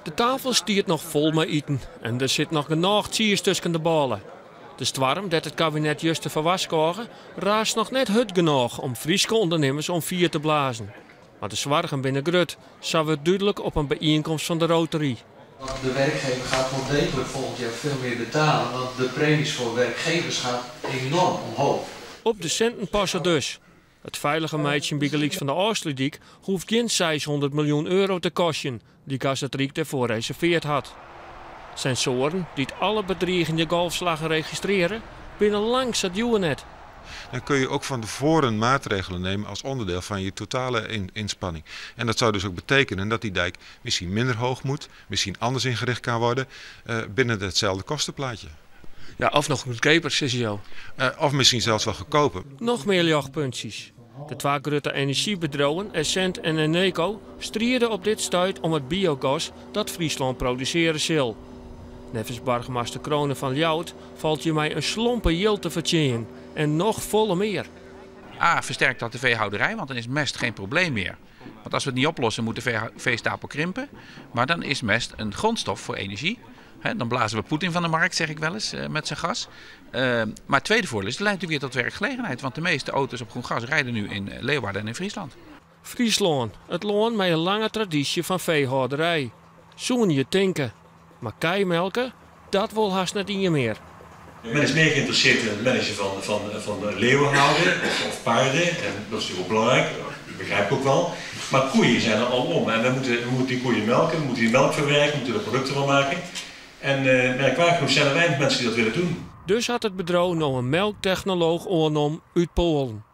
De tafel stiert nog vol met eten en er zit nog genoeg cheese tussen de ballen. De storm dat het kabinet juist te verwaskogen raast nog net hut genoeg om Friese ondernemers om vier te blazen. Maar de zwargen binnen Grut zou het duidelijk op een bijeenkomst van de Rotary. De werkgever gaat wel degelijk volgend jaar veel meer betalen, want de premies voor werkgevers gaan enorm omhoog. Op de centen passen dus. Het veilige meidje in Bigelix van de Oostludiek hoeft geen 600 miljoen euro te kosten die Gassetriek ervoor reserveerd had. Sensoren die alle bedreigende golfslagen registreren, binnen langs het net. Dan kun je ook van tevoren maatregelen nemen als onderdeel van je totale inspanning. En dat zou dus ook betekenen dat die dijk misschien minder hoog moet, misschien anders ingericht kan worden binnen hetzelfde kostenplaatje. Ja, of nog goedkoper, Sissio. Of misschien zelfs wel goedkoper. Nog meer jachtpuntjes. De twee grote energiebedrijven, Essent en Eneco, strijden op dit stuit om het biogas dat Friesland produceren zal. Nevens burgemeester Kronen van Ljout valt je mij een slompe yield te vertjeien. En nog volle meer. Versterkt dat de veehouderij, want dan is mest geen probleem meer. Want als we het niet oplossen, moet de veestapel krimpen. Maar dan is mest een grondstof voor energie. Dan blazen we Poetin van de markt, zeg ik wel eens, met zijn gas. Maar het tweede voordeel is, het leidt weer tot werkgelegenheid. Want de meeste auto's op groen gas rijden nu in Leeuwarden en in Friesland. Friesland, het land met een lange traditie van veehouderij. Zoen je tinken. Maar keimelken, dat wil haast net in je meer. Men is meer geïnteresseerd in het managen van leeuwen houden of paarden. En dat is natuurlijk ook belangrijk, dat begrijp ik ook wel. Maar koeien zijn er al om. En we moeten die koeien melken, we moeten die melk verwerken, we moeten er producten van maken. En merkwaardig genoeg zijn er weinig mensen die dat willen doen. Dus had het bedrijf nou een melktechnoloog aangenomen uit Polen.